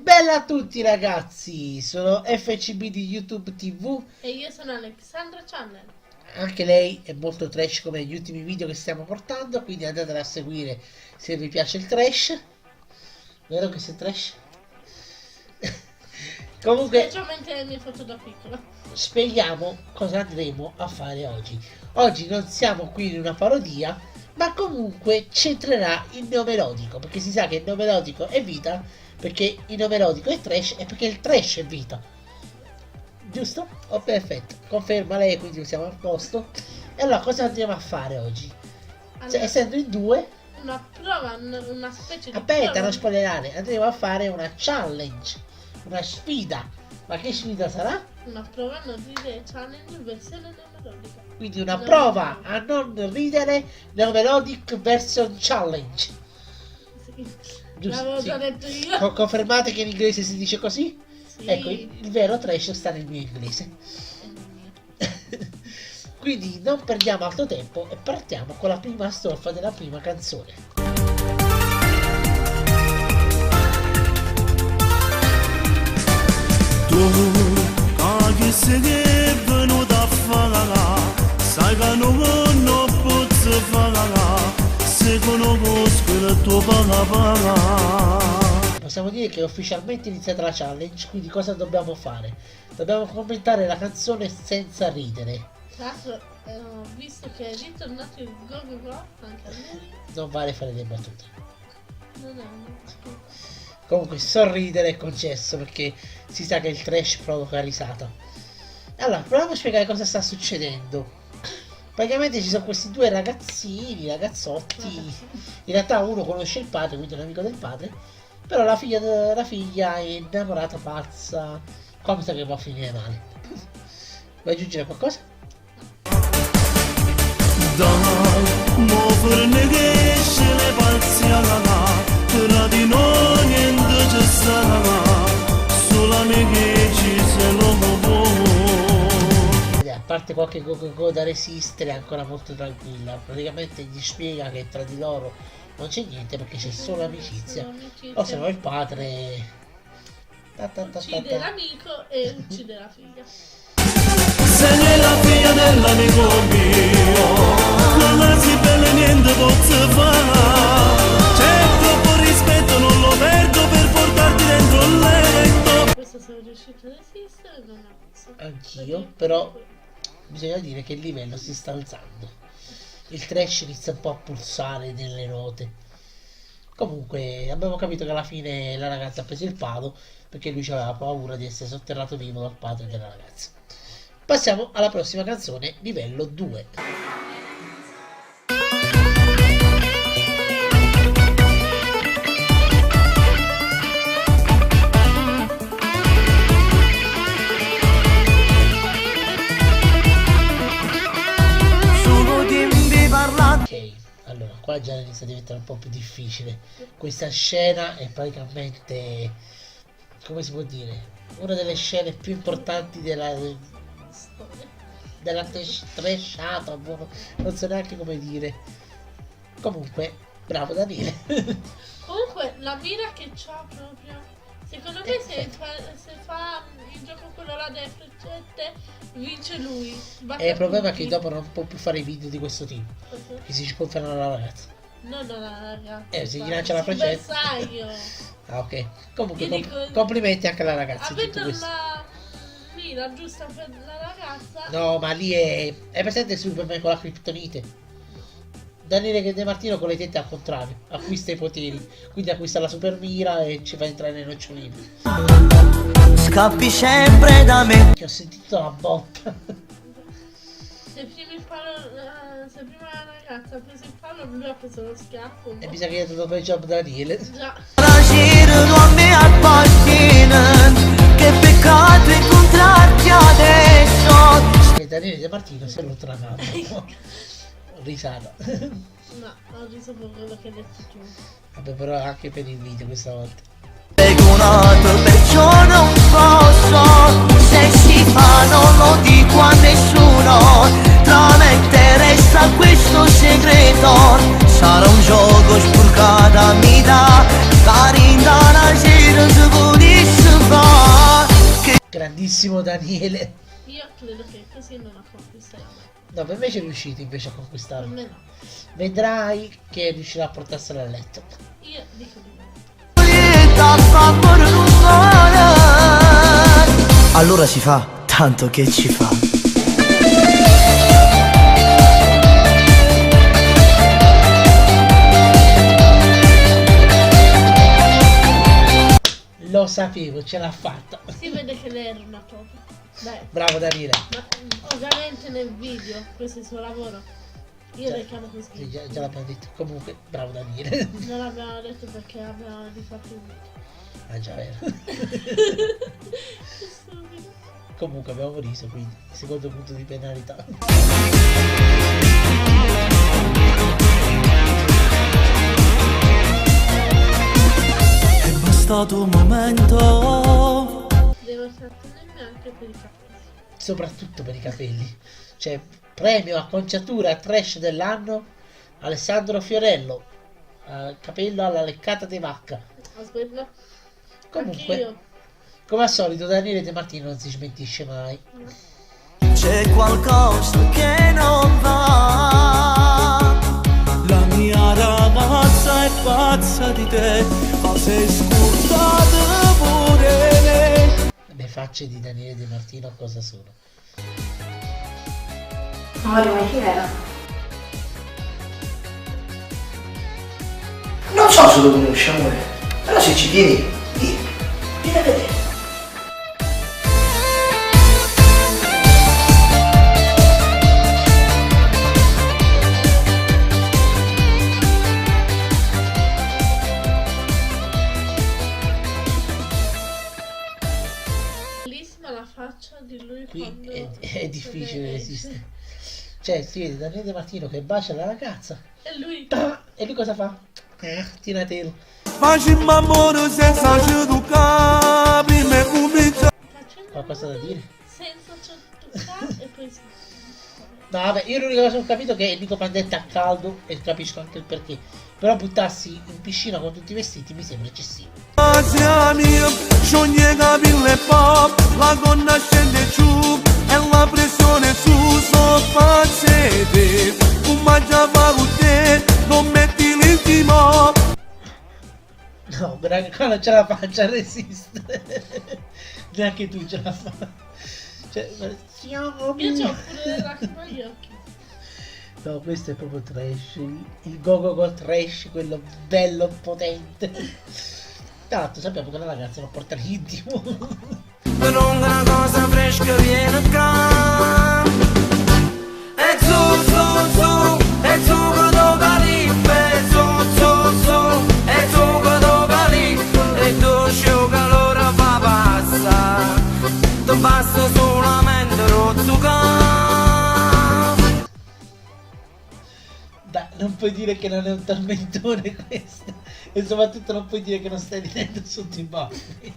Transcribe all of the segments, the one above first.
Bella a tutti ragazzi, sono FCB di YouTube TV e io sono Alexandra Channel. Anche lei è molto trash come gli ultimi video che stiamo portando, quindi andatela a seguire se vi piace il trash. Vero che sei trash? Comunque, specialmente le mie foto da piccola. spieghiamo cosa andremo a fare oggi. Oggi non siamo qui in una parodia, ma comunque c'entrerà il neomelodico, perché si sa che il neomelodico è vita, perché il neomelodico è trash e perché il trash è vita. Giusto? Oh, perfetto, conferma lei, quindi siamo a posto. E allora cosa andremo a fare oggi? Allora, Essendo in due, una prova, una specie di aspetta, prova. non spoilerare, andremo a fare una challenge, una sfida. Ma che sfida sarà? Una prova a non ridere challenge versione neomelodica. Quindi una No. prova a non ridere neomelodic version challenge. Sì. Giusto, L'avevo sì. già detto io. Confermate che in inglese si dice così? Sì. Ecco, il vero trash sta nel mio inglese. Quindi non perdiamo altro tempo e partiamo con la prima strofa della prima canzone. Tu che è venuto a fare, sai che non posso fare, se conosco il tuo papà. Possiamo dire che è ufficialmente iniziata la challenge, quindi cosa dobbiamo fare? Dobbiamo commentare la canzone senza ridere. Tra l'altro ho visto che è ritornato il go anche a me. Non vale fare le battute. Non è un... Comunque sorridere è concesso perché si sa che il trash provoca risata. Allora, proviamo a spiegare cosa sta succedendo. Praticamente ci sono questi due ragazzotti. In realtà uno conosce il padre, quindi è un amico del padre. Però la figlia è innamorata, pazza. Qua mi sa che va a finire male. Vuoi aggiungere qualcosa? Dai, mo per che ce ne paziala, tra di noi niente ci sarà, solamente ci se lo può. A parte qualche go da resistere, è ancora molto tranquilla. Praticamente gli spiega che tra di loro non c'è niente perché c'è solo amicizia. O se no il padre uccide l'amico e uccide la figlia. Sei la figlia dell'amico mio, non la si bella niente posso fare, c'è troppo rispetto, non lo perdo per portarti dentro il letto. Questo sono riuscito a resistere, non ho visto. Anch'io, però bisogna dire che il livello si sta alzando. Il trash inizia un po' a pulsare nelle note. Comunque abbiamo capito che alla fine la ragazza ha preso il palo perché lui aveva paura di essere sotterrato vivo dal padre della ragazza. Passiamo alla prossima canzone, livello 2. Ok, allora qua già inizia a diventare un po' più difficile. Questa scena è praticamente, come si può dire, una delle scene più importanti della trashata, non so neanche come dire. Comunque, bravo Daniele. Comunque la mira che c'ha proprio, secondo me se fa il gioco quello là delle freccette vince lui. E il problema è che dopo non può più fare i video di questo tipo, che si sconferano alla ragazza. No, ragazza. Se gli lancia la freccetta. Bersaglio. Ah, ok. Comunque Io dico- complimenti anche alla ragazza in tutto Avendo questo. la mira giusta per la ragazza. No, ma lì è presente Superman con la criptonite. Daniele che De Martino con le tette al contrario, acquista i poteri, quindi acquista la super mira e ci fa entrare nei nocciolini. Scappi sempre da me. Che ho sentito la botta. Se prima la ragazza ha preso il palo, lui ha preso lo schiaffo. E mi sa che è stato per job Daniele. Già. Ragire non mi appartiene. Che peccato incontrarti adesso. E Daniele De Martino se lo tramato. Risata. No, ho riso per quello che hai detto tu. Vabbè, però anche per il video questa volta. Begunato perciò non posso. Se si fa non lo dico a nessuno. Tra me e te resta questo segreto. Sarà un gioco spurcata mi dà. Carinda la gira su grandissimo Daniele. Io credo che così non la conquisterà mai. No, per me è riuscito invece a Per conquistarlo. me no. Vedrai che riuscirà a portarsela a letto. Io dico di no. Allora si fa, tanto che ci fa. Lo sapevo, ce l'ha fatta. Si vede che lei era una top. Dai. Bravo Daniele. Ma ovviamente nel video, questo è il suo lavoro. Io le chiamo così. Sì, già l'abbiamo detto. Comunque, bravo Daniele. Non l'abbiamo detto perché abbiamo rifatto il video. Ah già, vero. Che stupido. Comunque abbiamo riso, quindi secondo punto di penalità. È bastato un momento. Devo trattenermi anche per i capelli. Soprattutto per i capelli. Cioè, premio acconciatura trash dell'anno Alessandro Fiorello. Capello alla leccata di vacca. Aspetta. Comunque, Anch'io. come al solito Daniele De Martino non si smentisce mai. C'è qualcosa che non va. La mia ragazza è pazza di te, ma sei scordata pure me. Le facce di Daniele De Martino cosa sono? Amore, ma chi era? Non so se lo conosci, amore, però se ci tieni, vieni a vedere. Bellissima la faccia di lui Qui quando è difficile esce. resistere. Cioè, si vede Daniele De Martino che bacia la ragazza. E lui E lui cosa fa? Tina Telo. Facciamo amore senza ceducare, prima comincia. facendo Qualcosa da dire? senza toccare e poi si... No, vabbè, io l'unica cosa che ho capito è che Nico Pandetta ha caldo e capisco anche il perché. Però buttarsi in piscina con tutti i vestiti mi sembra eccessivo. Asia mia, scioglie capille e pop, la gonna scende giù e la pressione su soppazzete. Un mangia fa con te, non metti l'intimo. No, raga, qua non ce la faccia a resistere. Neanche tu ce la fai. Cioè, siamo Io c'ho pure le lacrime agli occhi. No, questo è proprio trash. Il go-go-go trash, quello bello potente. Tra l'altro sappiamo che la ragazza non porta l'intimo. Però una cosa fresca viene qua. E su, su, su, e su che tocca lì. E su, su, su, e su che tocca lì. E tu sciò calore fa passa. Tu basta solamente rozzucare. Dai, non puoi dire che non è un tormentone questo. E soprattutto non puoi dire che non stai ridendo sotto i baffi.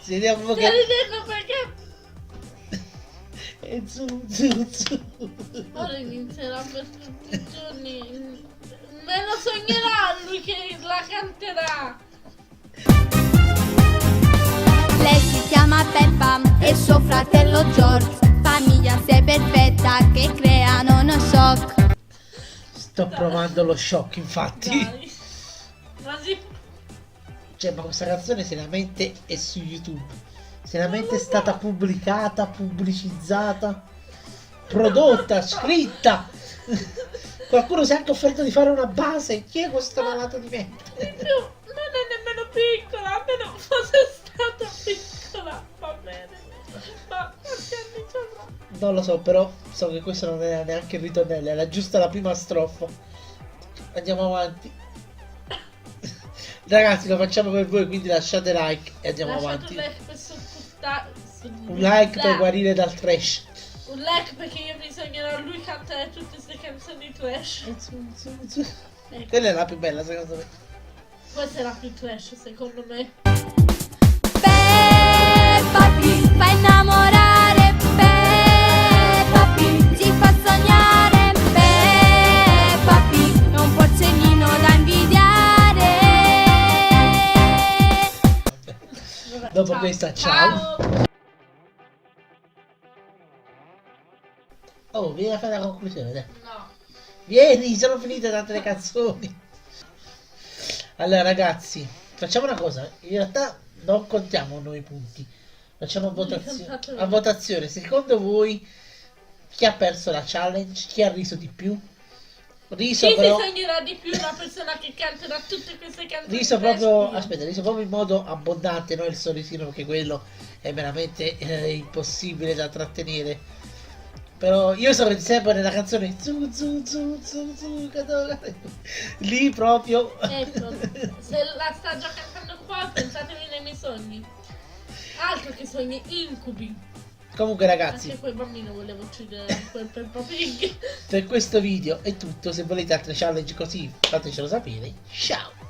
Si vediamo Stai che... ridendo perché E zu. ora inizierà per tutti i giorni. Me lo sognerà lui che la canterà. Lei si chiama Peppa e suo fratello George. Famiglia sei perfetta che creano uno shock. Sto provando lo shock, infatti. Dai. Ma sì. Cioè, ma questa canzone seriamente è su YouTube. Seriamente è stata pubblicata, pubblicizzata, prodotta, scritta. Qualcuno si è anche offerto di fare una base. Chi è questo malato di mente? Non è nemmeno piccola, almeno fosse stata piccola, va bene. Ma quanti anni c'avrà? Non lo so, però so che questo non era neanche il ritornello, era giusto la prima strofa. Andiamo avanti. Ragazzi, lo facciamo per voi, quindi lasciate like e andiamo Lasciate avanti. un like per Un like per guarire dal trash. Un like perché io bisognerà lui cantare tutte queste canzoni trash. Ecco, Quella è la più bella, secondo me. questa è la più trash secondo me. Peppa Pig fa innamorare. Peppa Pig ci fa sognare. Peppa Pig è un porzellino da invidiare. Dopo Ciao. questa, ciao. Oh, vieni a fare la conclusione, dai. No. Vieni, sono finite tante le canzoni. Allora, ragazzi, facciamo una cosa. In realtà non contiamo noi i punti. Facciamo a votazione. Secondo voi chi ha perso la challenge? Chi ha riso di più? Riso Chi però... si sognerà di più una persona che canterà tutte queste canzoni? Riso proprio... trash? Aspetta, riso proprio in modo abbondante, non il sorrisino, perché quello è veramente impossibile da trattenere. Però io sono sempre nella canzone zu zu zu zu zu lì proprio. Ecco, se la sta già cantando qua, pensatevi nei miei sogni. Altro che sogni incubi. Comunque ragazzi, Anche quel bambino volevo uccidere quel Peppa Pig. per questo video è tutto. Se volete altre challenge così fatecelo sapere. Ciao.